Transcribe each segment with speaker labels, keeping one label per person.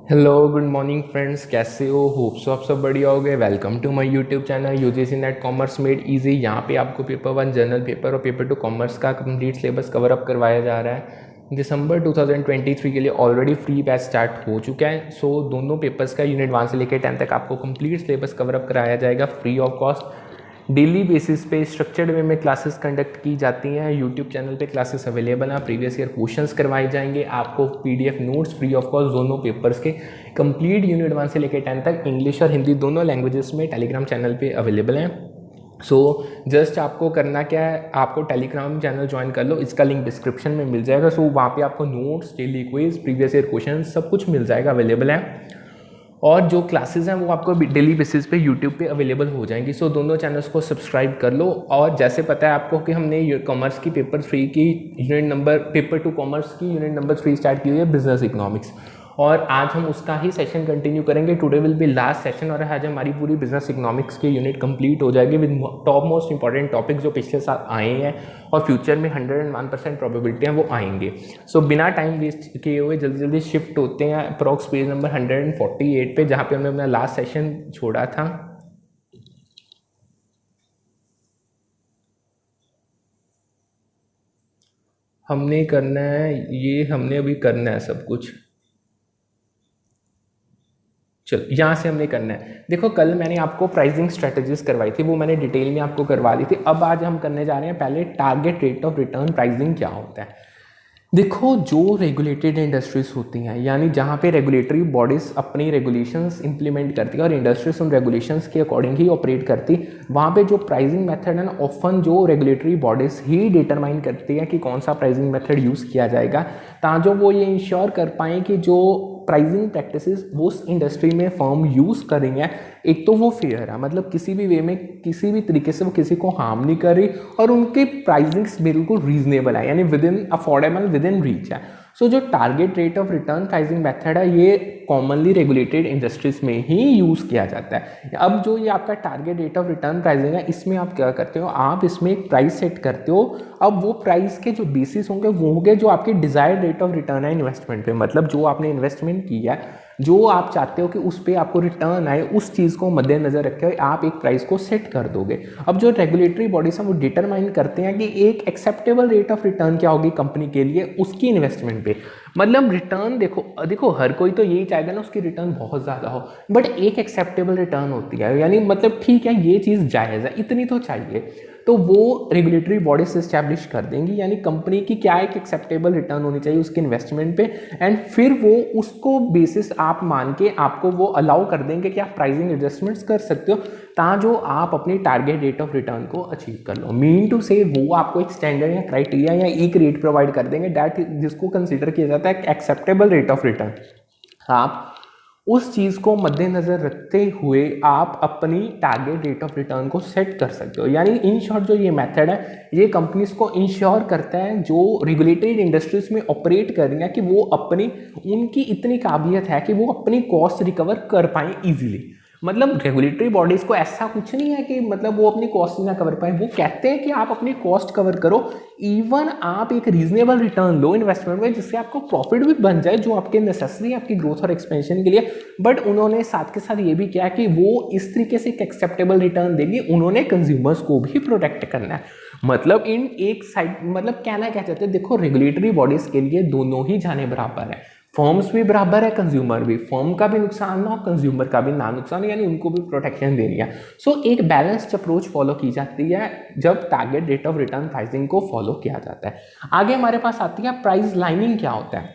Speaker 1: Hello good morning friends, कैसे हो? Hope so आप सब बढ़िया हो गए। Welcome to my YouTube channel UGC NET commerce made easy. यहाँ पे आपको पेपर 1 जनरल पेपर और पेपर 2 कॉमर्स का कंप्लीट सिलेबस कवर अप करवाया जा रहा है। दिसंबर 2023 के लिए ऑलरेडी फ्री बैच स्टार्ट हो चुका है। सो दोनों पेपर्स का यूनिट 1 से लेकर 10 तक आपको कंप्लीट सिलेबस कवर अप कराया जाएगा free of cost. Daily basis पे स्ट्रक्चर्ड वे में क्लासेस कंडक्ट की जाती हैं। यूट्यूब चैनल पे क्लासेस अवेलेबल हैं। प्रीवियस ईयर क्वेश्चंस करवाए जाएंगे। आपको PDF notes free of cost दोनों पेपर्स के कंप्लीट यूनिट 1 से लेकर 10 तक इंग्लिश और हिंदी दोनों लैंग्वेजेस में टेलीग्राम चैनल पे अवेलेबल हैं। सो जस्ट आपको करना क्या है, आपको टेलीग्राम चैनल ज्वाइन कर लो, इसका लिंक डिस्क्रिप्शन में मिल जाएगा। सो वहाँ पे आपको notes, daily quiz, previous year question सब कुछ मिल जाएगा, अवेलेबल है। और जो क्लासेस हैं वो आपको डेली बेसिस पे यूट्यूब पे अवेलेबल हो जाएंगी। सो दोनों चैनल्स को सब्सक्राइब कर लो। और जैसे पता है आपको कि हमने कॉमर्स की पेपर 3 की यूनिट नंबर पेपर 2 कॉमर्स की यूनिट नंबर 3 स्टार्ट की हुई है, बिजनेस इकोनॉमिक्स। और आज हम उसका ही सेशन कंटिन्यू करेंगे। Today will be last session और आज हमारी पूरी बिजनेस इकोनॉमिक्स की यूनिट कंप्लीट हो जाएगी with top most important topic जो पिछले साल आए हैं और फ्यूचर में 101% प्रोबेबिलिटी है वो आएंगे। सो बिना टाइम वेस्ट किए हुए जल्दी जल्दी शिफ्ट होते हैं अप्रॉक्स पेज नंबर 148 पे, जहाँ पे हमने अपना लास्ट सेशन छोड़ा था। हमने करना है ये, हमने अभी करना है सब कुछ। चलो यहाँ से हमने करना है। देखो कल मैंने आपको प्राइसिंग स्ट्रेटजीज करवाई थी, वो मैंने डिटेल में आपको करवा दी थी। अब आज हम करने जा रहे हैं पहले target rate of return pricing क्या होता है। देखो जो रेगुलेटेड इंडस्ट्रीज होती हैं, यानी जहाँ पे रेगुलेटरी बॉडीज अपनी रेगुलेशंस इंप्लीमेंट करती है और इंडस्ट्रीज उन रेगुलेशंस के अकॉर्डिंग ही ऑपरेट करती, वहाँ पे जो प्राइसिंग मेथड है ना, ऑफन जो रेगुलेटरी बॉडीज ही डिटरमाइन करती है कि कौन सा प्राइसिंग मेथड यूज़ किया जाएगा, ताकि वो ये इंश्योर कर पाएँ कि जो प्राइसिंग प्रैक्टिसेस वो उस इंडस्ट्री में फर्म यूज़ करेंगे, एक तो वो फेयर है, मतलब किसी भी वे में किसी भी तरीके से वो किसी को हार्म नहीं कर रही और उनके प्राइसिंग्स बिल्कुल रीजनेबल है, यानी with in affordable, with in reach है। सो जो target rate of return pricing method है ये कॉमनली रेगुलेटेड इंडस्ट्रीज में ही यूज़ किया जाता है। अब जो ये आपका target rate of return pricing है, इसमें आप क्या करते हो, आप इसमें एक प्राइस सेट करते हो। अब वो प्राइस के जो बेसिस होंगे वो होंगे जो आपके डिजायर्ड रेट ऑफ रिटर्न है इन्वेस्टमेंट पे, मतलब जो आपने इन्वेस्टमेंट किया है, जो आप चाहते हो कि उस पर आपको रिटर्न आए, उस चीज़ को मद्देनजर रखे हुए आप एक प्राइस को सेट कर दोगे। अब जो रेगुलेटरी बॉडीज हैं वो डिटरमाइन करते हैं कि एक एक्सेप्टेबल रेट ऑफ रिटर्न क्या होगी कंपनी के लिए उसकी इन्वेस्टमेंट पे। मतलब रिटर्न देखो देखो हर कोई तो यही चाहेगा ना उसकी रिटर्न बहुत ज़्यादा हो, बट एक एक्सेप्टेबल रिटर्न होती है, यानी मतलब ठीक है ये चीज़ जायज़ है, इतनी तो चाहिए, तो वो रेगुलेटरी बॉडीज स्टैब्लिश कर देंगी, यानी कंपनी की क्या एक एक्सेप्टेबल रिटर्न होनी चाहिए उसके इन्वेस्टमेंट पे। एंड फिर वो उसको बेसिस आप मान के आपको वो अलाउ कर देंगे कि आप प्राइसिंग एडजस्टमेंट्स कर सकते हो, ताकि जो आप अपनी टारगेट रेट ऑफ रिटर्न को अचीव कर लो। मीन टू से वो आपको एक स्टैंडर्ड या क्राइटेरिया या एक रेट प्रोवाइड कर देंगे दैट जिसको कंसिडर किया जाता है एक्सेप्टेबल रेट ऑफ रिटर्न। आप उस चीज़ को मद्देनजर रखते हुए आप अपनी टारगेट रेट ऑफ रिटर्न को सेट कर सकते हो। यानी इन शॉर्ट जो ये मेथड है ये कंपनीज को इंश्योर करता है जो रेगुलेटेड इंडस्ट्रीज में ऑपरेट कर रही हैं कि वो अपनी उनकी इतनी काबिलियत है कि वो अपनी कॉस्ट रिकवर कर पाएँ ईजिली। मतलब रेगुलेटरी बॉडीज को ऐसा कुछ नहीं है कि मतलब वो अपनी कॉस्ट ना कवर पाए, वो कहते हैं कि आप अपनी कॉस्ट कवर करो, इवन आप एक रीजनेबल रिटर्न लो इन्वेस्टमेंट में जिससे आपको प्रॉफिट भी बन जाए जो आपके नेसेसरी है आपकी ग्रोथ और एक्सपेंशन के लिए। बट उन्होंने साथ के साथ ये भी किया कि वो इस तरीके से एक एक्सेप्टेबल रिटर्न देगी, उन्होंने कंज्यूमर्स को भी प्रोटेक्ट करना है। मतलब इन एक साइड मतलब कहना क्या चाहते हैं, देखो रेगुलेटरी बॉडीज के लिए दोनों ही जाने बराबर है, फर्म्स भी बराबर है, कंज्यूमर भी, फर्म का भी नुकसान ना हो कंज्यूमर का भी ना नुकसान हो, यानी उनको भी प्रोटेक्शन देनी है। सो एक बैलेंस्ड अप्रोच फॉलो की जाती है जब target rate of return pricing को फॉलो किया जाता है। आगे हमारे पास आती है प्राइस लाइनिंग क्या होता है।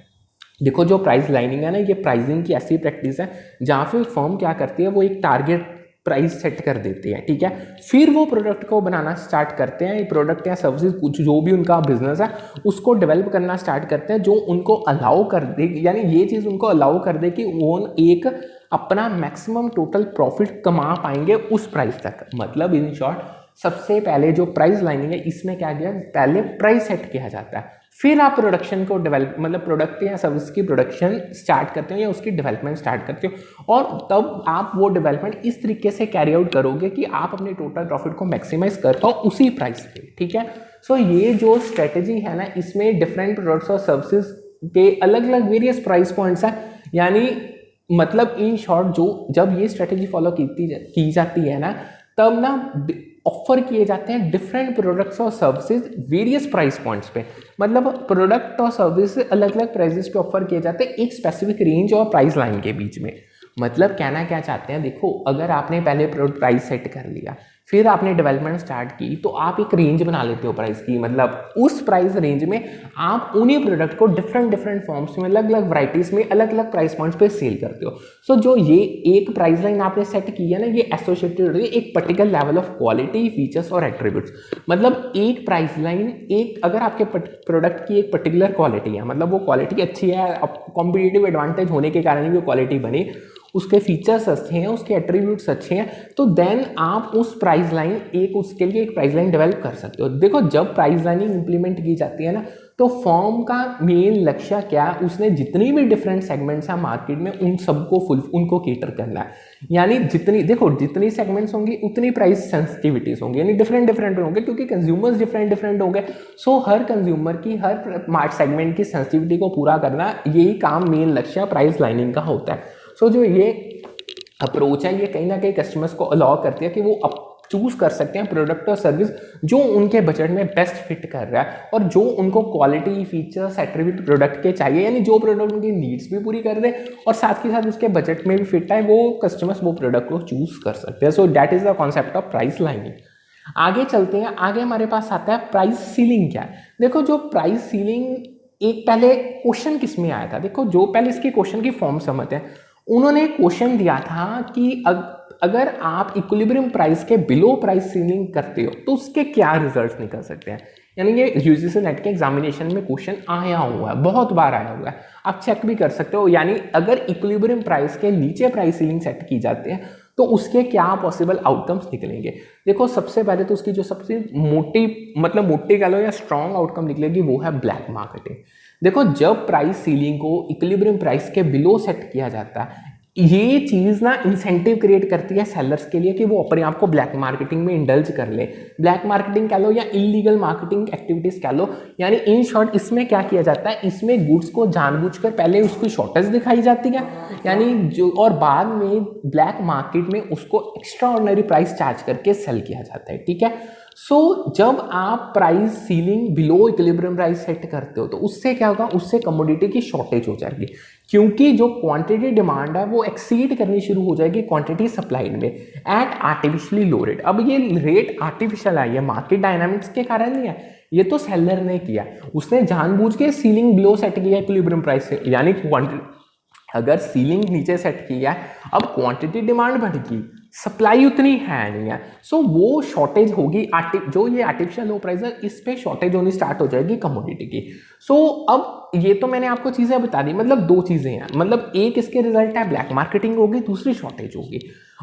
Speaker 1: देखो जो प्राइस लाइनिंग है ना, ये प्राइसिंग की ऐसी प्रैक्टिस है जहाँ पे फर्म क्या करती है, वो एक टारगेट प्राइस सेट कर देती है, ठीक है, फिर वो प्रोडक्ट को बनाना स्टार्ट करते हैं, ये प्रोडक्ट या सर्विसेज कुछ जो भी उनका बिजनेस है उसको डेवलप करना स्टार्ट करते हैं जो उनको अलाउ कर दे, यानी ये चीज़ उनको अलाउ कर दे कि वो एक अपना मैक्सिमम टोटल प्रॉफिट कमा पाएंगे उस प्राइस तक। मतलब इन शॉर्ट सबसे पहले जो प्राइस लाइनिंग है इसमें क्या किया, पहले प्राइस सेट किया जाता है, फिर आप प्रोडक्शन को डेवलप मतलब प्रोडक्ट या सर्विस की प्रोडक्शन स्टार्ट करते हो या उसकी डेवलपमेंट स्टार्ट करते हो, और तब आप वो डेवलपमेंट इस तरीके से कैरी आउट करोगे कि आप अपने टोटल प्रॉफिट को मैक्सिमाइज कर पाओ उसी प्राइस पे, ठीक है। सो ये जो स्ट्रेटेजी है ना, इसमें डिफरेंट प्रोडक्ट्स और सर्विसेज के अलग अलग वेरियस प्राइस पॉइंट्स हैं, यानी मतलब इन शॉर्ट जो जब ये स्ट्रेटेजी फॉलो की जाती है ना, तब ना ऑफर किए जाते हैं डिफरेंट प्रोडक्ट्स और सर्विसेज वेरियस प्राइस पॉइंट्स पे। मतलब प्रोडक्ट और सर्विस अलग अलग प्राइसेस पे ऑफर किए जाते हैं एक स्पेसिफिक रेंज और प्राइस लाइन के बीच में। मतलब कहना क्या चाहते हैं, देखो अगर आपने पहले प्राइस सेट कर लिया, फिर आपने डेवलपमेंट स्टार्ट की, तो आप एक रेंज बना लेते हो प्राइस की। मतलब उस प्राइस रेंज में आप उन्हीं प्रोडक्ट को डिफरेंट फॉर्म्स में अलग अलग वैराइटीज में अलग अलग प्राइस पॉइंट्स पे सेल करते हो। सो जो ये एक प्राइस लाइन आपने सेट की है ना, ये एसोसिएटेड होती है एक particular level of quality, features और एट्रीब्यूट्स। मतलब एक प्राइस लाइन, एक अगर आपके प्रोडक्ट की एक पर्टिकुलर क्वालिटी है, मतलब वो क्वालिटी अच्छी है, कॉम्पिटिटिव एडवांटेज होने के कारण ही वो क्वालिटी बनी, उसके फीचर्स अच्छे हैं, उसके एट्रीब्यूट्स अच्छे हैं, तो देन आप उस प्राइस लाइन उसके लिए एक प्राइस लाइन डेवलप कर सकते हो। देखो जब प्राइस लाइनिंग इंप्लीमेंट की जाती है ना, तो फर्म का मेन लक्ष्य क्या, उसने जितनी भी डिफरेंट सेगमेंट्स हैं मार्केट में उन सबको उनको केटर करना है। यानी जितनी सेगमेंट्स होंगी उतनी प्राइस सेंसिटिविटीज होंगी, यानी डिफरेंट होंगे, क्योंकि कंज्यूमर्स डिफरेंट होंगे। सो हर कंज्यूमर की हर सेगमेंट की सेंसिटिविटी को पूरा करना, यही काम मेन लक्ष्य प्राइस लाइनिंग का होता है। सो जो ये अप्रोच है, ये कहीं ना कहीं कस्टमर्स को अलाउ करती है कि वो चूज कर सकते हैं प्रोडक्ट और सर्विस जो उनके बजट में बेस्ट फिट कर रहा है और जो उनको क्वालिटी, फीचर्स, एट्रीब्यूट प्रोडक्ट के चाहिए, यानी जो प्रोडक्ट उनकी नीड्स भी पूरी कर दे और साथ के साथ उसके बजट में भी फिट है, वो कस्टमर्स वो प्रोडक्ट को चूज कर सकते हैं। So that is the concept of price lining. आगे चलते हैं, आगे हमारे पास आता है प्राइस सीलिंग। क्या है, देखो जो प्राइस सीलिंग, एक पहले क्वेश्चन किस में आया था, देखो जो पहले इसके क्वेश्चन की फॉर्म समझते हैं। उन्होंने क्वेश्चन दिया था कि अगर आप इक्विलिब्रियम प्राइस के बिलो प्राइस सीलिंग करते हो तो उसके क्या रिजल्ट्स निकल सकते हैं। यानी ये यूजीसी नेट के एग्जामिनेशन में क्वेश्चन आया हुआ है, बहुत बार आया हुआ है, आप चेक भी कर सकते हो। यानी अगर इक्विलिब्रियम प्राइस के नीचे प्राइस सीलिंग सेट की जाती है तो उसके क्या पॉसिबल आउटकम्स निकलेंगे। देखो सबसे पहले तो उसकी जो सबसे मोटी कह लो या स्ट्रॉन्ग आउटकम निकलेगी वो है ब्लैक मार्केटिंग। देखो जब प्राइस सीलिंग को इक्विलिब्रियम प्राइस के बिलो सेट किया जाता है, ये चीज़ ना इंसेंटिव क्रिएट करती है सेलर्स के लिए कि वो अपने आप को ब्लैक मार्केटिंग में इंडल्ज कर ले। ब्लैक मार्केटिंग कह लो या इलीगल मार्केटिंग एक्टिविटीज कह लो, यानी इन शॉर्ट इसमें क्या किया जाता है, इसमें गुड्स को जानबूझकर पहले उसकी शॉर्टेज दिखाई जाती है, यानी जो, और बाद में ब्लैक मार्केट में उसको एक्स्ट्रा ऑर्डिनरी प्राइस चार्ज करके सेल किया जाता है। ठीक है, सो जब आप price ceiling below equilibrium price set करते हो तो उससे क्या होगा, उससे कमोडिटी की शॉर्टेज हो जाएगी, क्योंकि जो क्वांटिटी डिमांड है वो एक्सीड करनी शुरू हो जाएगी क्वांटिटी सप्लाइड में एट आर्टिफिशियली लो रेट। अब ये रेट आर्टिफिशियल है, ये मार्केट डायनामिक्स के कारण नहीं है, ये तो सेलर ने किया, उसने जानबूझ के सीलिंग बिलो सेट किया इक्विलिब्रियम प्राइस से। यानी अगर सीलिंग नीचे सेट किया है, अब क्वांटिटी डिमांड बढ़ गई, सप्लाई उतनी है नहीं है, सो वो शॉर्टेज होगी, जो ये आर्टिफिशियल लो प्राइस है इस पे शॉर्टेज होनी स्टार्ट हो जाएगी कमोडिटी की। सो अब ये तो मैंने आपको चीजें बता दी, मतलब दो चीजें हैं, मतलब एक इसके रिजल्ट है ब्लैक मार्केटिंग होगी, दूसरी शॉर्टेज होगी।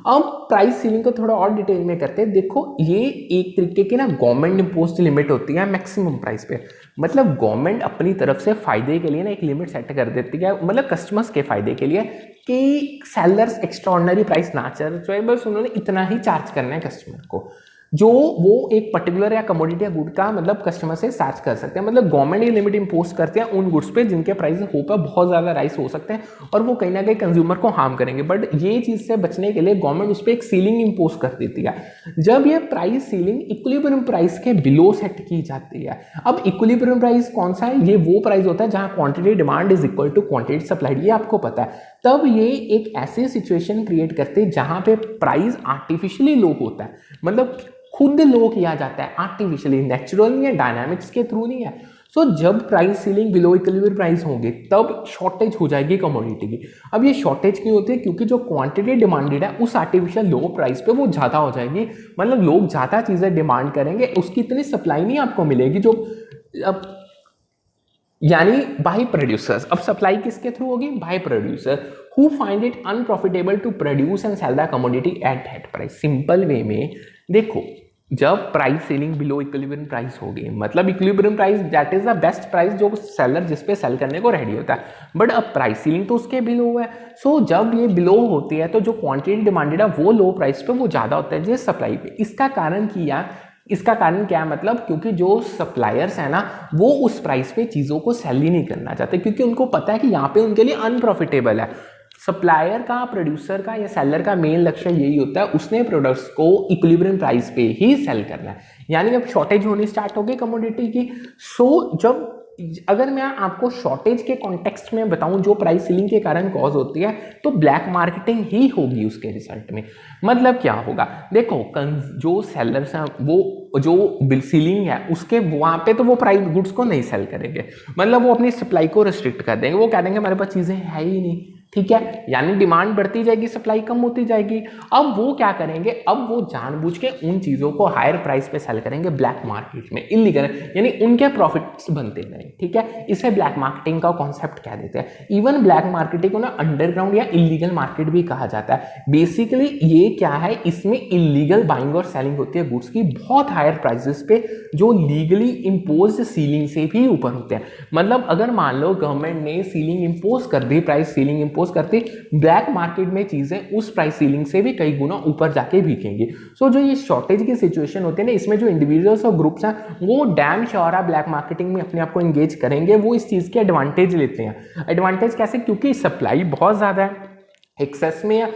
Speaker 1: अब प्राइस सीलिंग को थोड़ा और डिटेल में करते हैं। देखो ये एक तरीके की ना गवर्नमेंट इम्पोज्ड लिमिट होती है मैक्सिमम प्राइस पे, मतलब गवर्नमेंट अपनी तरफ से फायदे के लिए ना एक लिमिट सेट कर देती है, मतलब कस्टमर्स के फायदे के लिए, कि सेलर्स एक्स्ट्रा ऑर्डिनरी प्राइस ना चार्ज, बस उन्होंने इतना ही चार्ज करना है कस्टमर को, जो वो एक पर्टिकुलर या कमोडिटी या गुड का मतलब कस्टमर से चार्ज कर सकते हैं। मतलब गवर्नमेंट ये लिमिट इंपोज करते हैं उन गुड्स पे जिनके प्राइस होप है बहुत ज़्यादा राइस हो सकते हैं और वो कहीं ना कहीं कंज्यूमर को हार्म करेंगे, बट ये चीज़ से बचने के लिए गवर्नमेंट उस पर एक सीलिंग इंपोज कर देती है। जब ये प्राइस सीलिंग इक्विलिब्रियम प्राइस के बिलो सेट की जाती है, अब इक्विलिब्रियम प्राइस कौन सा है, ये वो प्राइस होता है जहां quantity demand is equal to quantity supplied, ये आपको पता है। तब ये एक ऐसी सिचुएशन क्रिएट करते हैं जहां पे प्राइस आर्टिफिशियली लो होता है, मतलब खुद लो किया जाता है आर्टिफिशियली, नेचुरल नहीं है, डायनामिक्स के थ्रू नहीं है। सो जब price ceiling below equilibrium price होंगे तब शॉर्टेज हो जाएगी कमोडिटी की। अब ये शॉर्टेज क्यों होती है, क्योंकि जो क्वांटिटी डिमांडेड है उस आर्टिफिशियल लो प्राइस पे वो ज़्यादा हो जाएगी, मतलब लोग ज़्यादा चीज़ें डिमांड करेंगे, उसकी इतनी सप्लाई नहीं आपको मिलेगी जो अब, यानी बाई प्रोड्यूसर्स। अब सप्लाई किसके थ्रू होगी, by producer who find it unprofitable to produce and sell the commodity at that price. Simple way में देखो, जब price selling below equilibrium price होगी, मतलब equilibrium price that is the best price जो seller जिस पे cell करने को रेडी होता है, बट अब प्राइस सीलिंग तो उसके बिलो है। सो जब ये बिलो होती है तो जो क्वांटिटी डिमांडेड है वो लो प्राइस पे वो ज़्यादा होता है जिस सप्लाई पे। इसका कारण क्या है, मतलब क्योंकि जो सप्लायर्स है ना वो उस प्राइस पे चीज़ों को सेल ही नहीं करना चाहते, क्योंकि उनको पता है कि यहाँ पे उनके लिए अनप्रॉफिटेबल है। सप्लायर का, प्रोड्यूसर का या सेलर का मेन लक्ष्य यही होता है, उसने प्रोडक्ट्स को इक्विलिब्रियम प्राइस पे ही सेल करना है। यानी अब शॉर्टेज होनी स्टार्ट हो गई कमोडिटी की। सो जब अगर मैं आपको शॉर्टेज के कॉन्टेक्स्ट में बताऊं जो प्राइस सीलिंग के कारण कॉज होती है, तो ब्लैक मार्केटिंग ही होगी उसके रिजल्ट में। मतलब क्या होगा, देखो जो सेलर्स हैं वो जो बिल सीलिंग है उसके वहाँ पे तो वो प्राइस गुड्स को नहीं सेल करेंगे, मतलब वो अपनी सप्लाई को रिस्ट्रिक्ट कर देंगे। वो कह देंगे हमारे पास चीज़ें है ही नहीं, ठीक है, यानी डिमांड बढ़ती जाएगी, सप्लाई कम होती जाएगी। अब वो क्या करेंगे, अब वो जानबूझ के उन चीज़ों को हायर प्राइस पे सेल करेंगे ब्लैक मार्केट में, इलीगल, यानी उनके प्रॉफिट्स बनते रहे, ठीक है। इसे ब्लैक मार्केटिंग का कॉन्सेप्ट कह देते हैं। इवन ब्लैक मार्केटिंग को ना अंडरग्राउंड या इलीगल मार्केट भी कहा जाता है। बेसिकली ये क्या है, इसमें इलीगल बाइंग और सेलिंग होती है गुड्स की बहुत हायर प्राइसेस पे, जो लीगली इम्पोज सीलिंग से भी ऊपर होते हैं। मतलब अगर मान लो गवर्नमेंट ने सीलिंग इम्पोज कर दी, प्राइस सीलिंग इम्पोज करती, ब्लैक मार्केट में चीजें उस प्राइस सीलिंग से भी कई गुना ऊपर जाके बिकेंगी। सो जो ये शॉर्टेज की सिचुएशन होती है ना, इसमें जो इंडिविजुअल्स और ग्रुप्स हैं वो डैम श्योर है ब्लैक मार्केटिंग में अपने आप को एंगेज करेंगे। वो इस चीज के एडवांटेज लेते हैं। एडवांटेज कैसे, क्योंकि सप्लाई बहुत ज्यादा है, एक्सेस में है,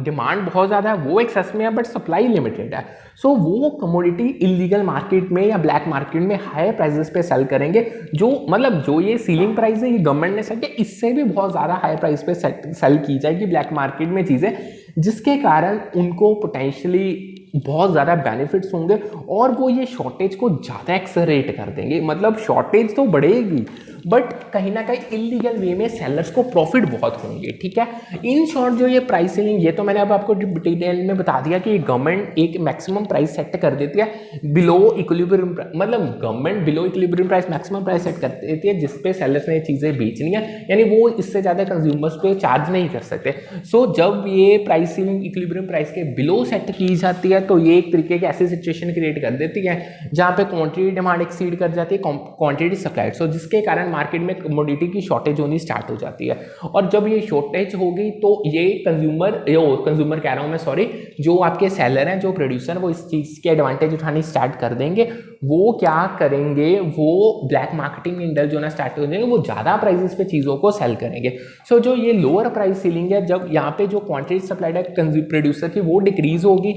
Speaker 1: डिमांड बहुत ज़्यादा है, वो एक्सेस में है, बट सप्लाई लिमिटेड है। सो वो कमोडिटी इलीगल मार्केट में या ब्लैक मार्केट में हाई प्राइसेस पे सेल करेंगे। जो मतलब जो ये सीलिंग प्राइस है ये गवर्नमेंट ने सेट किया, इससे भी बहुत ज़्यादा हाई प्राइस पे सेल की जाएगी ब्लैक मार्केट में चीज़ें, जिसके कारण उनको पोटेंशियली बहुत ज़्यादा बेनिफिट्स होंगे और वो ये शॉर्टेज को ज़्यादा एक्सलरेट कर देंगे। मतलब शॉर्टेज तो बढ़ेगी, बट कहीं ना कहीं इलीगल वे में सेलर्स को प्रॉफिट बहुत होंगे, ठीक है। इन शॉर्ट जो ये प्राइस सीलिंग, ये तो मैंने अब आपको डिटेल में बता दिया कि गवर्नमेंट एक मैक्सिमम प्राइस सेट कर देती है बिलो इक्विलिब्रियम, मतलब government below equilibrium price maximum price set कर देती है जिसपे सेलर्स ने चीज़ें बेचनी है, यानी वो इससे ज़्यादा कंज्यूमर्स पे चार्ज नहीं कर सकते। सो जब ये प्राइस सीलिंग इक्विलिब्रियम प्राइस के बिलो सेट की जाती है तो ये एक तरीके की ऐसी सिचुएशन क्रिएट कर देती है जहाँ पे क्वांटिटी डिमांड एक्सीड कर जाती है क्वांटिटी सप्लाई, सो जिसके कारण मार्केट में कमोडिटी की शॉर्टेज होनी स्टार्ट हो जाती है। और जब ये शॉर्टेज होगी तो ये कंज्यूमर कह रहा हूँ मैं, सॉरी, जो आपके सेलर हैं, जो प्रोड्यूसर, वो इस चीज़ के एडवांटेज उठानी स्टार्ट कर देंगे। वो क्या करेंगे, वो ब्लैक मार्केटिंग में इंडल्ज होना स्टार्ट कर देंगे, वो ज़्यादा प्राइसेस पे चीज़ों को सेल करेंगे। सो जो ये लोअर प्राइस सीलिंग है, जब यहाँ पे जो क्वांटिटी सप्लाइड है प्रोड्यूसर की वो डिक्रीज होगी,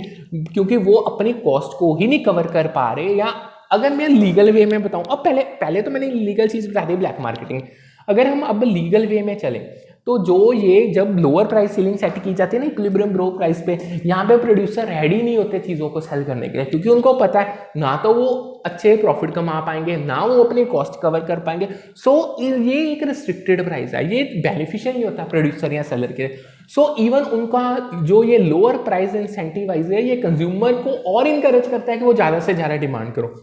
Speaker 1: क्योंकि वो अपनी कॉस्ट को ही नहीं कवर कर पा रहे। या अगर मैं लीगल वे में बताऊं, अब पहले तो मैंने लीगल चीज़ बता दी ब्लैक मार्केटिंग, अगर हम अब लीगल वे में चले तो जो ये जब लोअर प्राइस सीलिंग सेट की जाती है ना इक्विलिब्रियम लो प्राइस पे, यहाँ पे प्रोड्यूसर रेडी नहीं होते चीज़ों को सेल करने के लिए, क्योंकि उनको पता है ना तो वो अच्छे प्रॉफिट कमा पाएंगे ना वो अपनी कॉस्ट कवर कर पाएंगे। सो ये एक रिस्ट्रिक्टेड प्राइस है, ये बेनिफिशियल नहीं होता प्रोड्यूसर या सेलर के। सो इवन उनका जो ये लोअर प्राइस इंसेंटिवाइज है, ये कंज्यूमर को और इनकरेज करता है कि वो ज़्यादा से ज़्यादा डिमांड करो।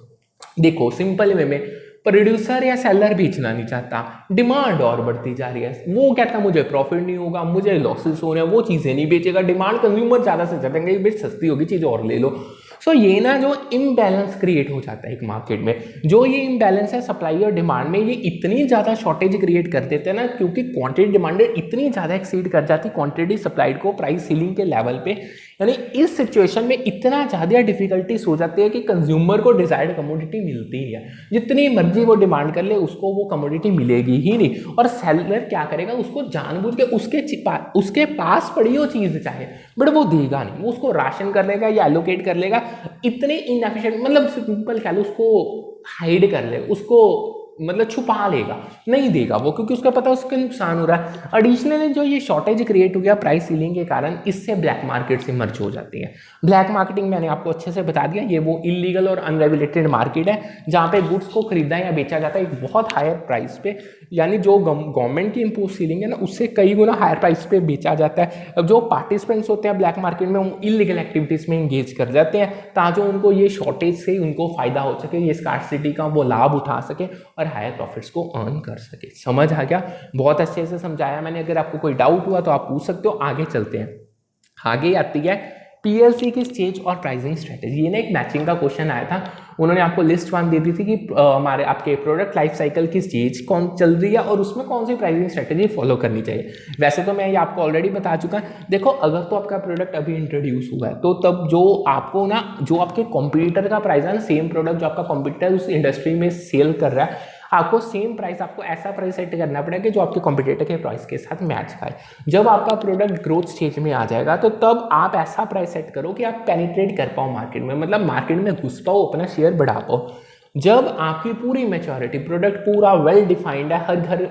Speaker 1: देखो सिंपल वे में प्रोड्यूसर या सेलर बेचना नहीं चाहता, डिमांड और बढ़ती जा रही है, वो कहता मुझे प्रॉफिट नहीं होगा, मुझे लॉसेस हो रहे हैं, वो चीज़ें नहीं बेचेगा, डिमांड कंज्यूमर ज़्यादा से ज़्यादा कहेंगे बेच सस्ती होगी चीज़ और ले लो। सो ये ना जो इम्बैलेंस क्रिएट हो जाता है एक मार्केट में, जो ये इम्बैलेंस है सप्लाई और डिमांड में, ये इतनी ज़्यादा शॉर्टेज क्रिएट कर देते हैं ना, क्योंकि क्वांटिटी डिमांडेड इतनी ज़्यादा एक्सीड कर जाती क्वांटिटी सप्लाइड को प्राइस सीलिंग के लेवल पे, यानी इस सिचुएशन में इतना ज़्यादा डिफिकल्टीज हो जाती है कि कंज्यूमर को डिजायर्ड कमोडिटी मिलती ही है, जितनी मर्जी वो डिमांड कर ले उसको वो कमोडिटी मिलेगी ही नहीं। और सेलर क्या करेगा, उसको जानबूझ के उसके पास पड़ी हो चीज़ चाहे, बट वो देगा नहीं, वो उसको राशन कर लेगा या एलोकेट कर लेगा, इतने इनएफिशिएंट, मतलब सिंपल कह लो उसको हाइड कर ले, उसको मतलब छुपा लेगा, नहीं देगा वो, क्योंकि उसका पता है उसके नुकसान हो रहा है। एडिशनली जो ये शॉर्टेज क्रिएट हो गया प्राइस सीलिंग के कारण, इससे ब्लैक मार्केट से मर्ज हो जाती है। ब्लैक मार्केटिंग मैंने आपको अच्छे से बता दिया, ये वो इलीगल और अनरेगुलेटेड मार्केट है जहाँ पे गुड्स को खरीदा या बेचा जाता है एक बहुत हायर प्राइस पे, यानी जो गवर्नमेंट की इम्पोज सीलिंग है ना उससे कई गुना हायर प्राइस पे बेचा जाता है। अब जो पार्टिसिपेंट्स होते हैं ब्लैक मार्केट में, वो इलीगल एक्टिविटीज में इंगेज कर जाते हैं ताकि उनको ये शॉर्टेज से उनको फायदा हो सके, ये स्कार्सिटी का वो लाभ उठा सके और हायर प्रॉफिट्स को अर्न कर सके। समझ आ गया? बहुत अच्छे से समझाया मैंने। अगर आपको कोई डाउट हुआ तो आप पूछ सकते हो। आगे चलते हैं। आगे आती है पीएलसी की स्टेज और प्राइसिंग स्ट्रेटेजी। ये ना एक मैचिंग का क्वेश्चन आया था, उन्होंने आपको लिस्ट वन दे दी थी कि हमारे आपके प्रोडक्ट लाइफ साइकिल की स्टेज कौन चल रही है और उसमें कौन सी प्राइसिंग स्ट्रेटेजी फॉलो करनी चाहिए। वैसे तो मैं ये आपको ऑलरेडी बता चुका। देखो अगर तो आपका प्रोडक्ट अभी इंट्रोड्यूस हुआ है तो तब जो आपको ना जो आपके कॉम्पिटिटर का प्राइस है ना, सेम प्रोडक्ट जो आपका कॉम्पिटिटर उस इंडस्ट्री में सेल कर रहा है, आपको सेम प्राइस, आपको ऐसा प्राइस सेट करना पड़ेगा कि जो आपके कॉम्पिटिटर के प्राइस के साथ मैच खाए। जब आपका प्रोडक्ट ग्रोथ स्टेज में आ जाएगा तो तब आप ऐसा प्राइस सेट करो कि आप पेनिट्रेट कर पाओ मार्केट में, मतलब मार्केट में घुस पाओ, अपना शेयर बढ़ा पाओ। जब आपकी पूरी मैच्योरिटी, प्रोडक्ट पूरा वेल डिफाइंड है,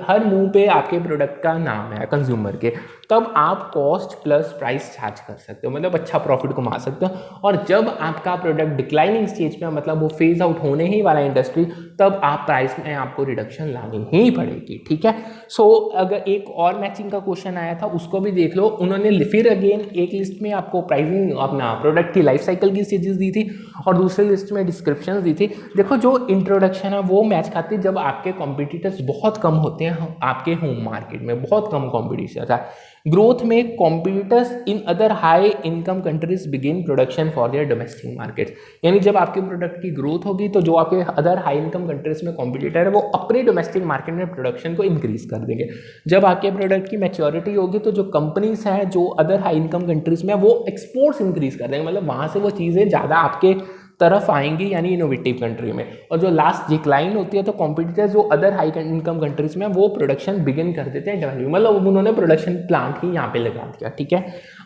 Speaker 1: हर मुंह पे आपके प्रोडक्ट का नाम है कंज्यूमर के, तब आप कॉस्ट प्लस प्राइस चार्ज कर सकते हो, मतलब अच्छा प्रॉफिट कमा सकते हो। और जब आपका प्रोडक्ट डिक्लाइनिंग स्टेज पे, मतलब वो फेज आउट होने ही वाला इंडस्ट्री, तब आप प्राइस में आपको रिडक्शन लानी ही पड़ेगी, ठीक है। सो अगर एक और मैचिंग का क्वेश्चन आया था, उसको भी देख लो। उन्होंने फिर अगेन एक लिस्ट में आपको प्राइसिंग, अपना प्रोडक्ट की लाइफ साइकिल की स्टेजेस दी थी, और दूसरी लिस्ट में डिस्क्रिप्शन दी थी। देखो जो इंट्रोडक्शन है वो मैच खाती है जब आपके कॉम्पिटिटर्स बहुत कम होते हैं, आपके होम मार्केट में बहुत कम कॉम्पिटिशन है। ग्रोथ में competitors in other high income countries begin production for their domestic market, यानी जब आपके प्रोडक्ट की ग्रोथ होगी तो जो आपके अदर हाई इनकम कंट्रीज में कॉम्पिटिटर है वो अपने डोमेस्टिक मार्केट में प्रोडक्शन को इंक्रीज कर देंगे। जब आपके प्रोडक्ट की मैच्योरिटी होगी तो जो कंपनीज हैं जो अदर हाई इनकम कंट्रीज में, वो एक्सपोर्ट्स इंक्रीज कर देंगे, मतलब वहां से वो चीज़ें ज़्यादा आपके तरफ आएंगी, यानी इनोवेटिव कंट्री में। और जो लास्ट डिक्लाइन होती है तो कॉम्पिटिटर्स जो अदर हाई इनकम कंट्रीज में, वो प्रोडक्शन बिगिन कर देते हैं डेवलप, मतलब उन्होंने प्रोडक्शन प्लांट ही यहाँ पे लगा दिया, ठीक है।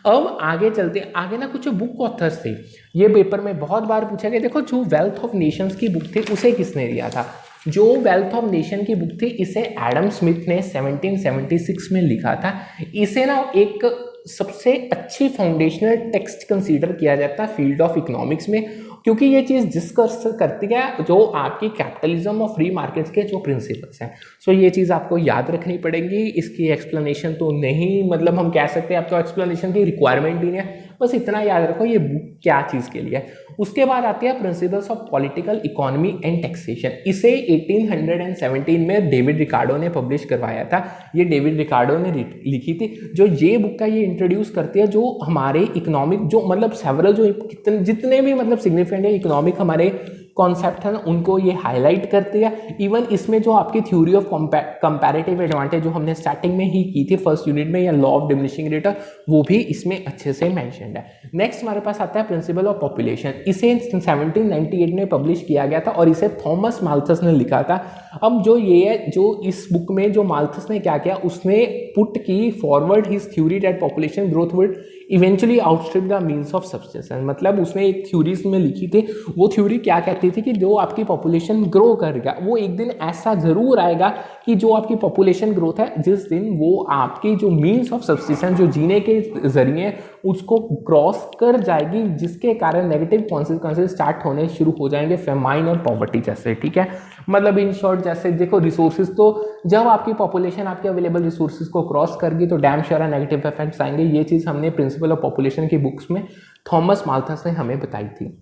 Speaker 1: अब आगे चलते हैं, आगे ना कुछ बुक ऑथर्स थे, ये पेपर में बहुत बार पूछा गया। देखो जो वेल्थ ऑफ नेशंस की बुक थी उसे किसने दिया था? जो वेल्थ ऑफ नेशन की बुक थी इसे एडम स्मिथ ने 1776 में लिखा था। इसे ना एक सबसे अच्छी फाउंडेशनल टेक्स्ट कंसीडर किया जाता है फील्ड ऑफ इकोनॉमिक्स में, क्योंकि ये चीज़ डिस्कस करती है जो आपकी कैपिटलिज्म और फ्री मार्केट्स के जो प्रिंसिपल्स हैं। सो ये चीज़ आपको याद रखनी पड़ेगी। इसकी एक्सप्लेनेशन तो नहीं, मतलब हम कह सकते हैं आपको एक्सप्लेनेशन की रिक्वायरमेंट भी नहीं है, बस इतना याद रखो ये बुक क्या चीज़ के लिए है। उसके बाद आती है principles of political economy and taxation. इसे 1817 में डेविड रिकार्डो ने पब्लिश करवाया था। ये डेविड रिकार्डो ने लिखी थी। जो ये बुक का ये इंट्रोड्यूस करती है जो हमारे इकोनॉमिक, जो मतलब सेवरल, जो जितने भी मतलब सिग्निफिकेंट है इकोनॉमिक हमारे कॉन्सेप्ट है ना, उनको ये हाईलाइट करती है। इवन इसमें जो आपकी थ्योरी ऑफ कंपैरेटिव एडवांटेज जो हमने स्टार्टिंग में ही की थी फर्स्ट यूनिट में, या लॉ ऑफ डिमिनिशिंग रिटर्न, वो भी इसमें अच्छे से मेंशन्ड है। नेक्स्ट हमारे पास आता है प्रिंसिपल ऑफ पॉपुलेशन। इसे 1798 में पब्लिश किया गया था और इसे थॉमस माल्थस ने लिखा था। अब जो ये है, जो इस बुक में जो माल्थस ने क्या किया, उसने पुट की forward his theory that population growth would eventually outstrip the means of subsistence. मतलब उसने एक थ्योरीज में लिखी थी, वो थ्योरी क्या कहती थी कि जो आपकी पॉपुलेशन ग्रो करेगा वो एक दिन ऐसा जरूर आएगा कि जो आपकी पॉपुलेशन ग्रोथ है, जिस दिन वो आपकी जो मीन्स ऑफ सब्सिस्टेंस, जो जीने के जरिए, उसको क्रॉस कर जाएगी, जिसके कारण नेगेटिव कॉन्सिक्वेंसेस स्टार्ट होने शुरू हो जाएंगे, फेमाइन और पॉवर्टी जैसे, ठीक है। मतलब इन शॉर्ट जैसे देखो रिसोर्सेज, तो जब आपकी पॉपुलेशन आपके अवेलेबल रिसोर्सेज को क्रॉस करगी तो डैम श्योर नेगेटिव इफेक्ट्स आएंगे। ये चीज़ हमने प्रिंसिपल ऑफ पॉपुलेशन की बुक्स में थॉमस माल्थस ने हमें बताई थी।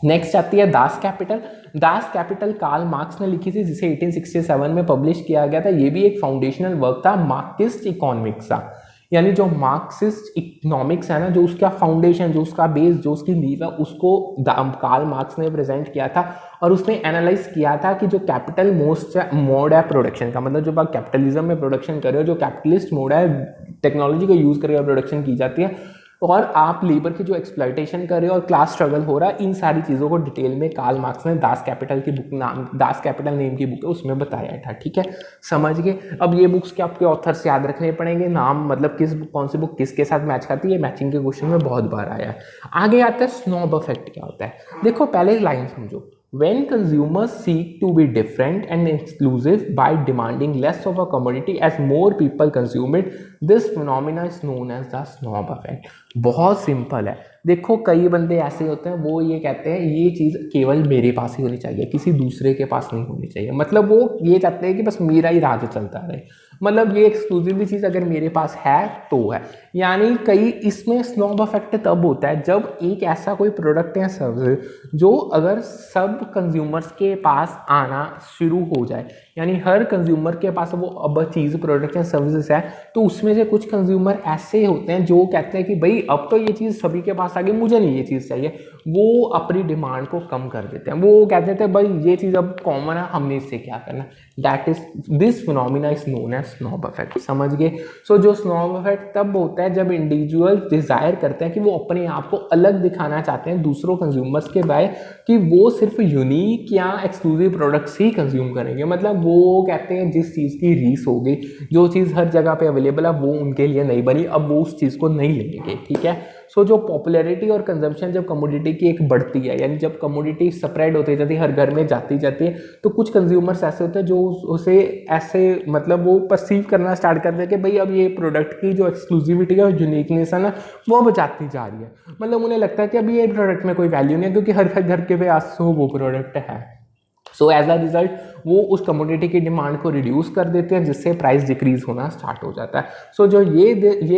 Speaker 1: नेक्स्ट आती है Das Kapital. Das Kapital Karl Marx ने लिखी थी, जिसे 1867 में पब्लिश किया गया था। ये भी एक फाउंडेशनल वर्क था मार्क्सिस्ट इकोनॉमिक्स का, यानी जो मार्क्सिस्ट इकोनॉमिक्स है ना, जो उसका फाउंडेशन, जो उसका बेस, जो उसकी नींव है, उसको कार्ल मार्क्स ने प्रेजेंट किया था। और उसने एनालाइज किया था कि जो कैपिटल मोड है प्रोडक्शन का, मतलब जब आप कैपिटलिज्म में प्रोडक्शन कर रहे हो, जो कैपिटलिस्ट मोड है, टेक्नोलॉजी को यूज करके प्रोडक्शन की जाती है, और आप लेबर की जो एक्सप्लॉयटेशन कर रहे हो और क्लास स्ट्रगल हो रहा है, इन सारी चीज़ों को डिटेल में कार्ल मार्क्स ने दास कैपिटल की बुक, नाम दास कैपिटल नेम की बुक है, उसमें बताया था, ठीक है। समझ गए। अब ये बुक्स के आपके ऑथर्स याद रखने पड़ेंगे, नाम मतलब किस बुक, कौन सी बुक किसके साथ मैच खाती है, मैचिंग के क्वेश्चन में बहुत बार आया है। आगे आता है स्नॉब इफेक्ट क्या होता है। देखो पहले लाइन समझो। When consumers seek to be different and exclusive by demanding less of a commodity as more people consume it, this phenomena is known as the snob effect। बहुत सिंपल है। देखो कई बंदे ऐसे होते हैं, वो ये कहते हैं ये चीज़ केवल मेरे पास ही होनी चाहिए, किसी दूसरे के पास नहीं होनी चाहिए। मतलब वो ये चाहते हैं कि बस मेरा ही राज चलता रहे, मतलब ये एक्सक्लूसिवली चीज़ अगर मेरे पास है तो है। यानी कई इसमें स्नॉब इफेक्ट तब होता है जब एक ऐसा कोई प्रोडक्ट या सर्विस जो अगर सब कंज्यूमर्स के पास आना शुरू हो जाए, यानी हर कंज्यूमर के पास वो अब चीज़, प्रोडक्ट या सर्विसेज है, तो उसमें से कुछ कंज्यूमर ऐसे होते हैं जो कहते हैं कि भाई अब तो ये चीज़ सभी के पास पास आ गई, मुझे नहीं ये चीज़ चाहिए, वो अपनी डिमांड को कम कर देते हैं। वो कहते थे भाई ये चीज़ अब कॉमन है, हमने इससे क्या करना। That is this phenomena is known as snob effect. समझ गए? सो जो स्नॉब इफेक्ट तब होता है जब इंडिविजुअल डिजायर करते हैं कि वो अपने आप को अलग दिखाना चाहते हैं दूसरों कंज्यूमर्स के बाय, कि वो सिर्फ यूनिक या एक्सक्लूसिव प्रोडक्ट्स ही कंज्यूम करेंगे। मतलब वो कहते हैं जिस चीज़ की रीस हो गई, जो चीज़ हर जगह पे अवेलेबल है वो उनके लिए नहीं बनी, अब वो उस चीज़ को नहीं लेंगे। ठीक है? सो जो पॉपुलैरिटी और कंजम्पशन जब कमोडिटी की एक बढ़ती है, यानी जब कमोडिटी स्प्रेड होती जाती है, हर घर में जाती जाती है, तो कुछ कंज्यूमर्स ऐसे होते हैं जो उसे ऐसे मतलब वो परसीव करना स्टार्ट करते हैं कि भाई अब ये प्रोडक्ट की जो एक्सक्लूसिविटी है और यूनिकनेस है ना, वो अब जाती जा रही है। मतलब उन्हें लगता है कि अभी ये प्रोडक्ट में कोई वैल्यू नहीं है, क्योंकि हर घर के पास वो प्रोडक्ट है। सो एज अ रिजल्ट वो उस कमोडिटी की डिमांड को रिड्यूस कर देते हैं, जिससे प्राइस डिक्रीज होना स्टार्ट हो जाता है। सो जो ये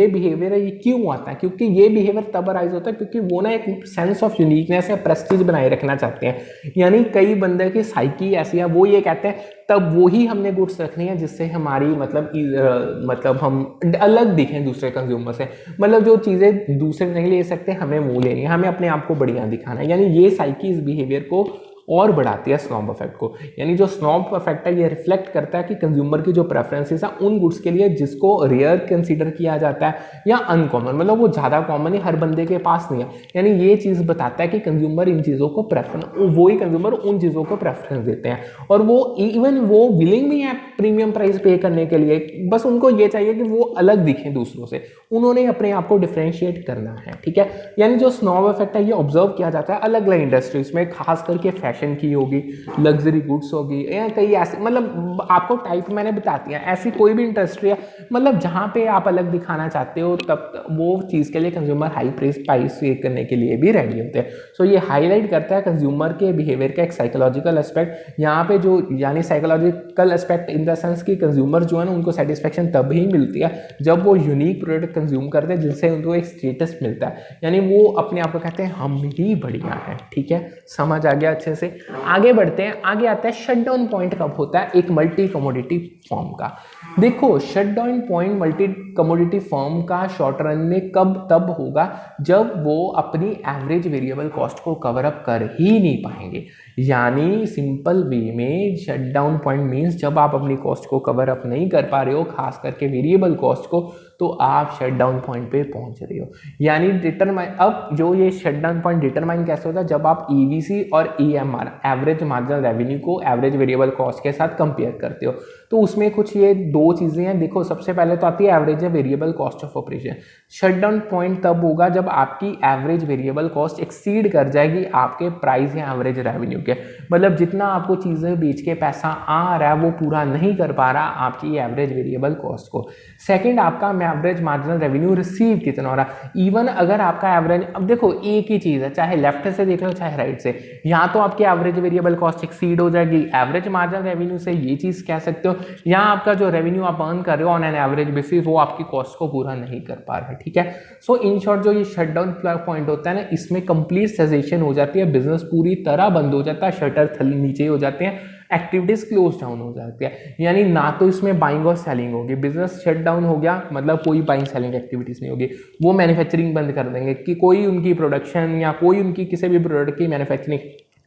Speaker 1: बिहेवियर है, ये क्यों आता है? क्योंकि ये बिहेवियर तब अराइज होता है क्योंकि वो ना एक सेंस ऑफ यूनिकनेस या प्रेस्टीज बनाए रखना चाहते हैं। यानी कई बंदे की साइकी ऐसी है, वो ये कहते हैं तब वो ही हमने गुड्स रखनी है जिससे हमारी मतलब हम अलग दिखें दूसरे कंज्यूमर से। मतलब जो चीज़ें दूसरे नहीं ले सकते, हमें वो लेनी है, हमें अपने आप को बढ़िया दिखाना है। यानी ये साइकी इस बिहेवियर को और बढ़ाती है स्नॉब इफेक्ट को। यानी जो स्नॉब इफेक्ट है ये रिफ्लेक्ट करता है कि कंज्यूमर की जो प्रेफरेंसेस है उन गुड्स के लिए जिसको रेयर कंसीडर किया जाता है या अनकॉमन, मतलब वो ज़्यादा कॉमन ही हर बंदे के पास नहीं है। यानी ये चीज़ बताता है कि कंज्यूमर इन चीज़ों को वही कंज्यूमर उन चीज़ों को प्रेफरेंस देते हैं, और वो इवन वो विलिंग भी है प्रीमियम प्राइस पे करने के लिए। बस उनको ये चाहिए कि वो अलग दिखें दूसरों से, उन्होंने अपने आप को डिफ्रेंशिएट करना है। ठीक है? यानी जो स्नॉब इफेक्ट है ये ऑब्जर्व किया जाता है अलग अलग इंडस्ट्रीज में, खास करके फैशन की होगी, लग्जरी गुड्स होगी, या कई ऐसे, मतलब आपको टाइप मैंने बताती है, ऐसी कोई भी इंडस्ट्री है मतलब जहां पे आप अलग दिखाना चाहते हो, तब वो चीज़ के लिए कंज्यूमर हाई प्राइस पे करने के लिए भी रेडी होते हैं। सो ये हाईलाइट करता है कंज्यूमर के बिहेवियर का एक साइकोलॉजिकल एस्पेक्ट यहाँ पे, जो यानी psychological aspect in the sense कि कंज्यूमर जो है ना उनको सेटिस्फेक्शन तब ही मिलती है जब वो यूनिक प्रोडक्ट कंज्यूम करते हैं जिनसे उनको एक स्टेटस मिलता है। यानी वो अपने आप को कहते हैं हम ही बढ़िया है। ठीक है? समझ आ गया अच्छे से? आगे बढ़ते हैं। आगे आता है शटडाउन पॉइंट कब होता है एक मल्टी कमोडिटी फर्म का। देखो shutdown point multi commodity firm का शॉर्ट रन में तब होगा जब वो अपनी एवरेज वेरिएबल कॉस्ट को कवर अप कर ही नहीं पाएंगे। यानी सिंपल वे में शटडाउन पॉइंट मींस जब आप अपनी कॉस्ट को कवर अप नहीं कर पा रहे हो, खास करके वेरिएबल कॉस्ट को, तो आप शटडाउन पॉइंट पे पहुंच रहे हो। यानी डिटरमाइन, अब जो ये शटडाउन पॉइंट डिटरमाइन कैसे होता है, जब आप ईवीसी और ईएमआर एवरेज मार्जिनल रेवेन्यू को एवरेज वेरिएबल कॉस्ट के साथ कंपेयर करते हो, तो उसमें कुछ ये दो चीजें हैं। देखो सबसे पहले तो आती है average variable cost of operation. Shutdown point तब होगा जब आपकी एवरेज वेरिएबल कॉस्ट एक्सीड कर जाएगी आपके प्राइस या एवरेज रेवेन्यू के, मतलब जितना आपको चीजें बेच के पैसा आ रहा है वो पूरा नहीं कर पा रहा आपकी एवरेज वेरिएबल कॉस्ट को। सेकंड, आपका एवरेज मार्जिनल रेवेन्यू रिसीव कितना हो रहा है। इवन अगर आपका एवरेज, अब देखो एक ही चीज है, चाहे लेफ्ट से देख लो चाहे राइट से, यहाँ तो आपकी एवरेज वेरिएबल कॉस्ट एक्सीड हो जाएगी एवरेज मार्जिनल रेवेन्यू से, ये चीज कह सकते हो। यहाँ आपका जो रेवेन्यू आप अर्न कर रहे हो ऑन एन एवरेज बेसिस वो आपकी कॉस्ट को पूरा नहीं कर पा रहा है। ठीक है? सो इन शॉर्ट जो ये शटडाउन पॉइंट होता है ना, इसमें कंप्लीट सेसेशन हो जाती है, बिजनेस पूरी तरह बंद हो जाता है, शटर नीचे हो जाते हैं, एक्टिविटीज क्लोज डाउन हो जाती है। यानी ना तो इसमें बाइंग और सेलिंग होगी, बिजनेस शट डाउन हो गया मतलब कोई बाइंग सेलिंग एक्टिविटीज नहीं होगी, वो मैन्युफैक्चरिंग बंद कर देंगे कि कोई उनकी प्रोडक्शन या कोई उनकी किसी भी प्रोडक्ट की मैन्युफैक्चरिंग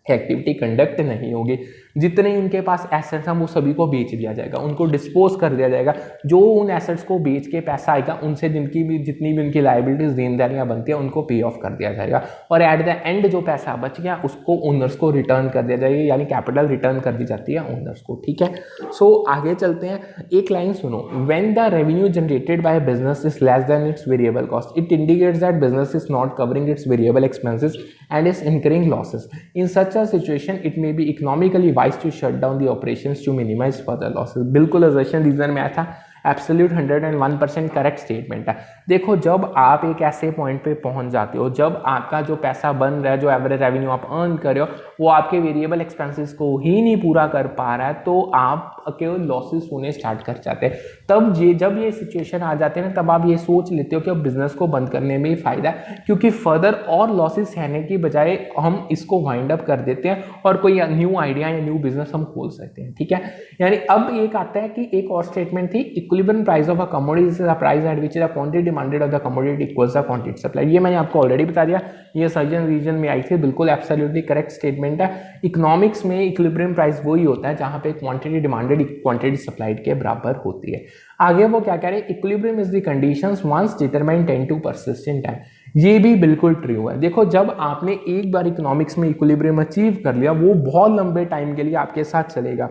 Speaker 1: एक्टिविटी कंडक्ट नहीं होगी। जितने उनके पास एसेट्स हैं वो सभी को बेच दिया जाएगा, उनको डिस्पोज कर दिया जाएगा। जो उन एसेट्स को बेच के पैसा आएगा उनसे जितनी भी उनकी लायबिलिटीज देनदारियां बनती है उनको पे ऑफ कर दिया जाएगा, और एट द एंड जो पैसा बच गया उसको ओनर्स को रिटर्न कर दिया जाएगा, यानी कैपिटल रिटर्न कर दी जाती है ओनर्स को। ठीक है? सो आगे चलते हैं, एक लाइन सुनो। When the revenue generated by business is less than its variable cost, it indicates that business is not covering its variable expenses and is incurring losses. In such a situation it may be economically wise to shut down the operations to minimize further losses। बिल्कुल assertion reason में आया था, absolute 101% correct statement है। देखो जब आप एक ऐसे पॉइंट पे पहुंच जाते हो जब आपका जो पैसा बन रहा है, जो एवरेज रेवेन्यू आप अर्न कर रहे हो वो आपके वेरिएबल एक्सपेंसेस को ही नहीं पूरा कर पा रहा है, तो आप केवल लॉसेस होने स्टार्ट कर जाते हैं। तब जब ये सिचुएशन आ जाते हैं ना, तब आप ये सोच लेते हो कि अब बिजनेस को बंद करने में ही फायदा है, क्योंकि फर्दर और लॉसेस सहने की बजाय हम इसको वाइंड अप कर देते हैं और कोई न्यू आइडिया या न्यू बिजनेस हम खोल सकते हैं। ठीक है, यानी अब एक आता है कि एक और स्टेटमेंट थी, equilibrium price of a commodity is the price at which the quantity demanded of the commodity equals the quantity supply. ये मैंने आपको ऑलरेडी बता दिया, ये सर्जन रीजन में आई थी, बिल्कुल एब्सोल्युटली करेक्ट स्टेटमेंट है। इकोनॉमिक्स में इक्विलिब्रियम प्राइस वही होता है जहां पे क्वांटिटी डिमांडेड क्वांटिटी सप्लाइड के बराबर होती है। आगे वो क्या कह रहे हैं, equilibrium is the conditions once determined tend to persist in time. ये भी बिल्कुल ट्रू है। देखो, जब आपने एक बार इकोनॉमिक्स में इक्विलिब्रियम अचीव कर लिया, वो बहुत लंबे टाइम के लिए आपके साथ चलेगा।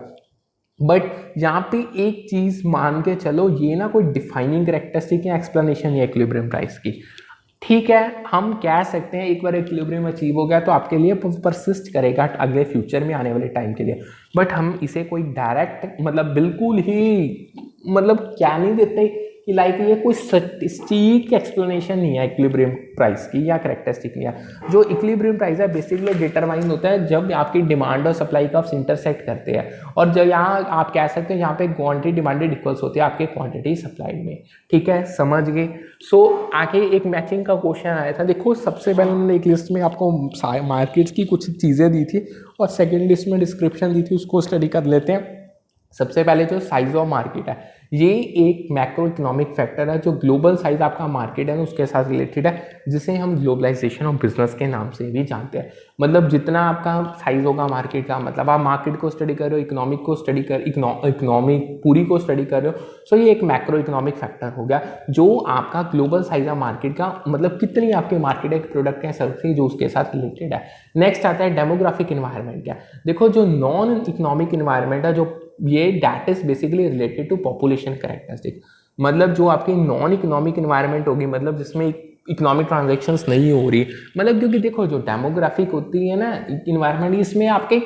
Speaker 1: बट यहाँ पे एक चीज मान के चलो, ये ना कोई डिफाइनिंग कैरेक्टरिस्टिक या एक्सप्लेनेशन है इक्विलिब्रियम प्राइस की। ठीक है, हम कह सकते हैं एक बार इक्विलिब्रियम अचीव हो गया तो आपके लिए परसिस्ट करेगा अगले फ्यूचर में आने वाले टाइम के लिए। बट हम इसे कोई डायरेक्ट मतलब बिल्कुल ही मतलब क्या नहीं देते कि लाइक ये कोई स्टीक एक्सप्लेनेशन नहीं है इक्विलिब्रियम प्राइस की या कैरेक्टरिस्टिक नहीं है। जो इक्विलिब्रियम प्राइस है बेसिकली डिटरमाइन होता है जब आपकी डिमांड और सप्लाई का इंटरसेक्ट करते हैं, और जब यहाँ आप कह सकते हैं यहाँ पे क्वांटिटी डिमांडेड इक्वल्स होती है आपके क्वांटिटी सप्लाइड में। ठीक है, समझ गए। सो आगे एक मैचिंग का क्वेश्चन आया था। देखो, सबसे पहले मैंने एक लिस्ट में आपको मार्केट्स की कुछ चीज़ें दी थी और सेकेंड लिस्ट में डिस्क्रिप्शन दी थी, उसको स्टडी कर लेते हैं। सबसे पहले जो साइज ऑफ मार्केट है, ये एक मैक्रो इकोनॉमिक फैक्टर है जो ग्लोबल साइज आपका मार्केट है ना उसके साथ रिलेटेड है, जिसे हम ग्लोबलाइजेशन ऑफ बिजनेस के नाम से भी जानते हैं। मतलब जितना आपका साइज होगा मार्केट का, मतलब आप मार्केट को स्टडी कर रहे हो, इकोनॉमिक को स्टडी कर इकोनॉमिक पूरी को स्टडी कर रहे हो, सो ये एक मैक्रो इकोनॉमिक फैक्टर हो गया जो आपका ग्लोबल साइज ऑफ मार्केट का मतलब कितनी आपके मार्केट है, प्रोडक्ट या सर्विस जो उसके साथ रिलेटेड है। नेक्स्ट आता है डेमोग्राफिक इन्वायरमेंट। क्या देखो, जो नॉन इकोनॉमिक इन्वायरमेंट है, जो ये that is basically related to population characteristic. मतलब जो आपकी नॉन इकोनॉमिक इन्वायरमेंट होगी, मतलब जिसमें इकोनॉमिक ट्रांजैक्शंस नहीं हो रही, मतलब क्योंकि देखो जो डेमोग्राफिक होती है ना इन्वायरमेंट, इसमें आपके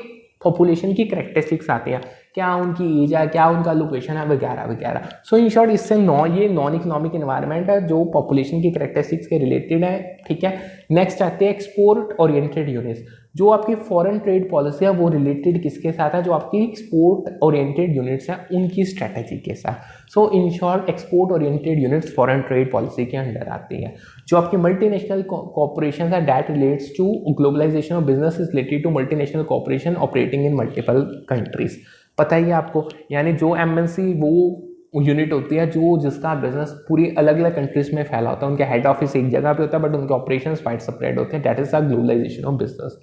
Speaker 1: पॉपुलेशन की कैरेक्टरिस्टिक्स आती हैं, क्या उनकी एज है, क्या उनका लोकेशन है, वगैरह वगैरह। सो इन शॉर्ट इससे ये नॉन इकोनॉमिक इन्वायरमेंट है जो पॉपुलेशन की कैरेक्टरिस्टिक्स के रिलेटेड है। ठीक है, नेक्स्ट आते हैं एक्सपोर्ट ओरिएंटेड यूनिट्स। जो आपकी फॉरेन ट्रेड पॉलिसी है वो रिलेटेड किसके साथ है, जो आपकी एक्सपोर्ट ओरिएंटेड यूनिट्स हैं उनकी स्ट्रेटजी के साथ। So in short export oriented units foreign trade policy के अंडर आती है। जो आपकी मल्टीनेशनल कॉर्पोरेशन है that relates to globalisation of business is related to multinational corporation operating in multiple countries. पता ही है आपको, यानी जो एमएनसी वो यूनिट होती है जो जिसका बिजनेस पूरी अलग अलग कंट्रीज में फैला होता है, उनके हेड ऑफिस एक जगह पे होता है बट उनके ऑपरेशंस वाइड स्प्रेड होते हैं, that is the globalisation of business.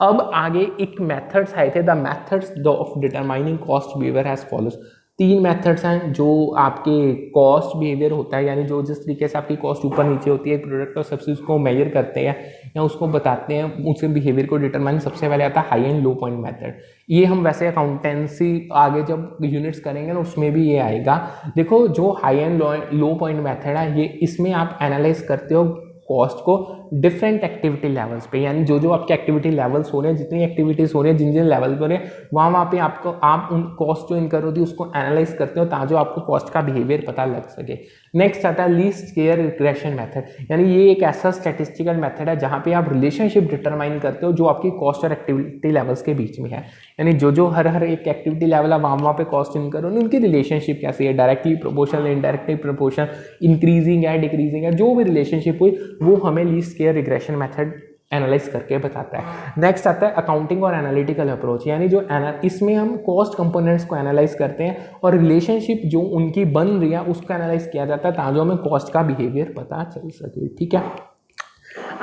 Speaker 1: अब आगे एक मेथड्स आए थे, the methods of determining cost behaviour as follows. 3 methods हैं जो आपके कॉस्ट बिहेवियर होता है, यानी जो जिस तरीके से आपकी कॉस्ट ऊपर नीचे होती है प्रोडक्ट और सर्विस को मेजर करते हैं या उसको बताते हैं, उसके बिहेवियर को डिटरमाइन। सबसे पहले आता है high and low point method. ये हम वैसे अकाउंटेंसी आगे जब यूनिट्स करेंगे ना उसमें भी ये आएगा। देखो, जो high and low point method है, ये इसमें आप एनालाइज करते हो कॉस्ट को डिफरेंट एक्टिविटी लेवल्स पे, यानी जो जो आपके एक्टिविटी लेवल्स हो रहे हैं, जितनी एक्टिविटीज हो रही है, जिन जिन लेवल पे हो रहे हैं, वहाँ पे आपको आप उन कॉस्ट जो इनकर होती है उसको एनालाइज करते हो ताकि आपको कॉस्ट का बिहेवियर पता लग सके। नेक्स्ट आता है लीस्ट स्क्वेयर रिग्रेशन मेथड, यानी ये एक ऐसा स्टैटिस्टिकल मेथड है जहाँ पे आप रिलेशनशिप डिटरमाइन करते हो जो आपकी कॉस्ट और एक्टिविटी लेवल्स के बीच में है, यानी जो जो हर एक एक्टिविटी लेवल है वहाँ पे कॉस्ट इनकर होनी, उनकी रिलेशनशिप कैसी है, directly proportional, indirectly proportional, increasing है, डिक्रीजिंग है, जो भी रिलेशनशिप हुई वो हमें least square regression method analyse करके बताता है। नेक्स्ट आता है अकाउंटिंग और एनालिटिकल अप्रोच, यानी जो इसमें हम कॉस्ट कंपोनेंट्स को एनालाइज करते हैं और रिलेशनशिप जो उनकी बन रही है उसको एनालाइज किया जाता है ताकि हमें कॉस्ट का बिहेवियर पता चल सके। ठीक है,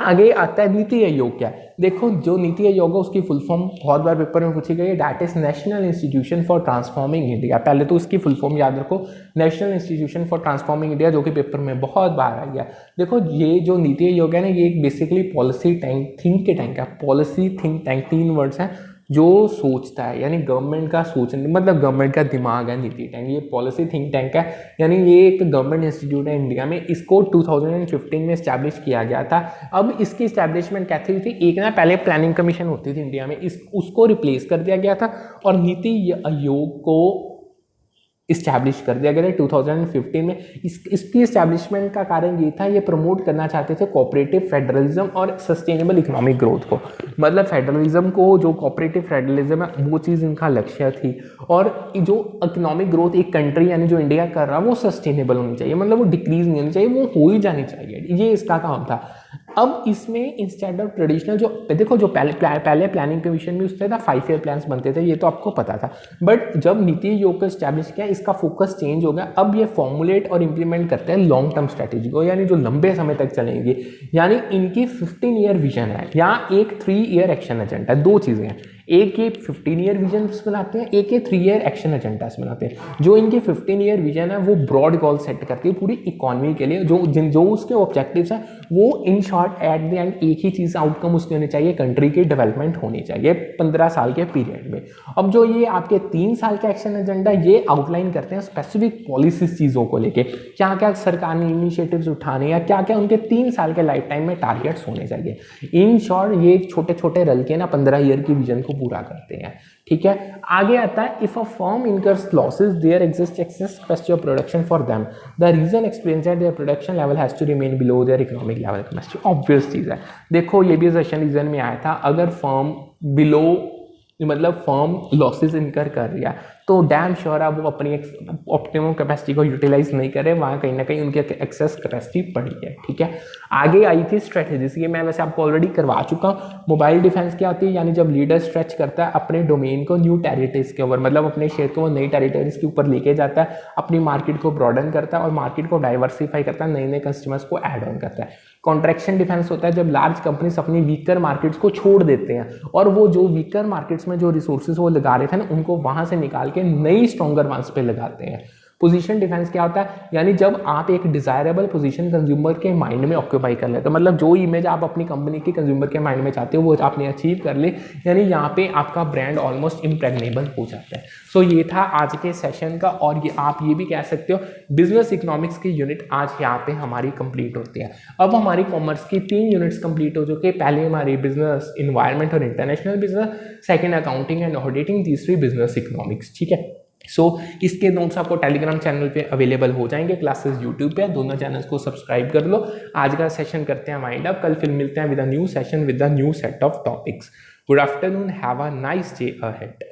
Speaker 1: आगे आता है नीति आयोग। क्या देखो, जो नीति आयोग है उसकी फुल फॉर्म बहुत बार पेपर में पूछी गई है, that is national institution for transforming India. पहले तो इसकी फुल फॉर्म याद रखो, national institution for transforming India, जो कि पेपर में बहुत बार आई है। देखो, ये जो नीति आयोग है ना, ये एक बेसिकली पॉलिसी थिंक टैंक है, पॉलिसी थिंक टैंक, 3 वर्ड्स हैं, जो सोचता है, यानी गवर्नमेंट का सोचने मतलब गवर्नमेंट का दिमाग है नीति टैंक, ये पॉलिसी थिंक टैंक है, यानी ये एक गवर्नमेंट इंस्टीट्यूट है इंडिया में। इसको 2015 में इस्टेब्लिश किया गया था। अब इसकी इस्टेब्लिशमेंट कैसी थी, एक ना पहले प्लानिंग कमीशन होती थी इंडिया में, उसको रिप्लेस कर दिया गया था और नीति आयोग को इस्टेब्लिश कर दिया गया था 2015 में। इसकी इस्टेब्लिशमेंट का कारण ये था, ये प्रमोट करना चाहते थे कोऑपरेटिव फेडरलिज्म और सस्टेनेबल इकोनॉमिक ग्रोथ को। मतलब फेडरलिज्म को, जो कोऑपरेटिव फेडरलिज्म है वो चीज़ इनका लक्ष्य थी, और जो इकोनॉमिक ग्रोथ एक कंट्री यानी जो इंडिया कर रहा है वो सस्टेनेबल होनी चाहिए, मतलब वो डिक्रीज नहीं होनी चाहिए, वो हो ही जानी चाहिए, ये इसका काम था। अब इसमें इंस्टेड ऑफ ट्रेडिशनल, जो देखो जो पहले प्लानिंग कमीशन में उससे था 5 ईयर प्लान्स बनते थे, ये तो आपको पता था। बट जब नीति आयोग को स्टैब्लिश किया, इसका फोकस चेंज हो गया। अब ये फॉर्मुलेट और इंप्लीमेंट करते हैं लॉन्ग टर्म स्ट्रेटेजी को, यानी जो लंबे समय तक चलेंगे। यानी इनकी 15 ईयर विजन है, यहाँ एक 3 ईयर एक्शन एजेंडा है, दो चीज़ें हैं। एक ये 15 ईयर विजन बनाते हैं, एक ये 3 ईयर एक्शन एजेंडास बनाते हैं। जो इनके 15 ईयर विजन है वो ब्रॉड गोल सेट करती है पूरी इकोनॉमी के लिए। जो उसके ऑब्जेक्टिव्स हैं वो in short at the end एक ही चीज़ आउटकम उसके होने चाहिए, कंट्री की डेवलपमेंट होनी चाहिए 15 साल के पीरियड में। अब जो ये आपके 3 साल का एक्शन एजेंडा, ये आउटलाइन करते हैं स्पेसिफिक पॉलिसीज चीज़ों को लेके, क्या क्या सरकार ने इनिशिएटिव्स उठाने या क्या क्या उनके 3 साल के लाइफ टाइम में टारगेट्स होने चाहिए। इन शॉर्ट ये छोटे छोटे रल के ना 15 ईयर की विजन को पूरा करते हैं। ठीक है, आगे आता है, if a firm incurs losses there exist excess capacity of production for them, the reason explains that their production level has to remain below their economic level capacity. Obvious चीज़ है, देखो ये भी सेशन रीजन में आया था, अगर firm below मतलब फर्म लॉसेस इनकर कर रही है तो डैम श्योर है वो अपनी ऑप्टिमम कैपेसिटी को यूटिलाइज नहीं करे, वहाँ कहीं ना कहीं उनकी एक्सेस कैपेसिटी पड़ी है। ठीक है, आगे आई थी स्ट्रेटेजीज, ये मैं वैसे आपको ऑलरेडी करवा चुका हूँ। मोबाइल डिफेंस क्या होती है, यानी जब लीडर स्ट्रेच करता है अपने डोमेन को न्यू टेरिटरीज के ऊपर, मतलब अपने क्षेत्र को नई टेरिटरीज के ऊपर लेके जाता है, अपनी मार्केट को ब्रॉडन करता है और मार्केट को डाइवर्सिफाई करता है, नए नए कस्टमर्स को ऐड ऑन करता है। कॉन्ट्रैक्शन डिफेंस होता है जब लार्ज कंपनीज अपनी वीकर मार्केट्स को छोड़ देते हैं और वो जो वीकर मार्केट्स में जो रिसोर्सेज वो लगा रहे थे ना, उनको वहां से निकाल के नई स्ट्रॉन्गर वंस पे लगाते हैं। पोजीशन डिफेंस क्या होता है, यानी जब आप एक डिजायरेबल पोजीशन कंज्यूमर के माइंड में ऑक्यूपाई कर लेते हो, मतलब जो इमेज आप अपनी कंपनी के कंज्यूमर के माइंड में चाहते हो वो आपने अचीव कर ले, यानी यहाँ पे आपका ब्रांड ऑलमोस्ट इम्प्रेग्नेबल हो जाता है। सो ये था आज के सेशन का, और ये आप ये भी कह सकते हो बिजनेस इकोनॉमिक्स की यूनिट आज यहाँ पे हमारी कंप्लीट होती है। अब हमारी कॉमर्स की 3 यूनिट्स कंप्लीट हो चुकी है। पहले हमारी बिजनेस इन्वायरमेंट और international business, second accounting and auditing, तीसरी बिजनेस इकोनॉमिक्स। ठीक है, सो इसके नोट्स आपको टेलीग्राम चैनल पे अवेलेबल हो जाएंगे, क्लासेस यूट्यूब पे, दोनों चैनल्स को सब्सक्राइब कर लो। आज का सेशन करते हैं वाइंड अप, कल फिर मिलते हैं with a new session with a new set of topics. Good afternoon, have a nice day ahead.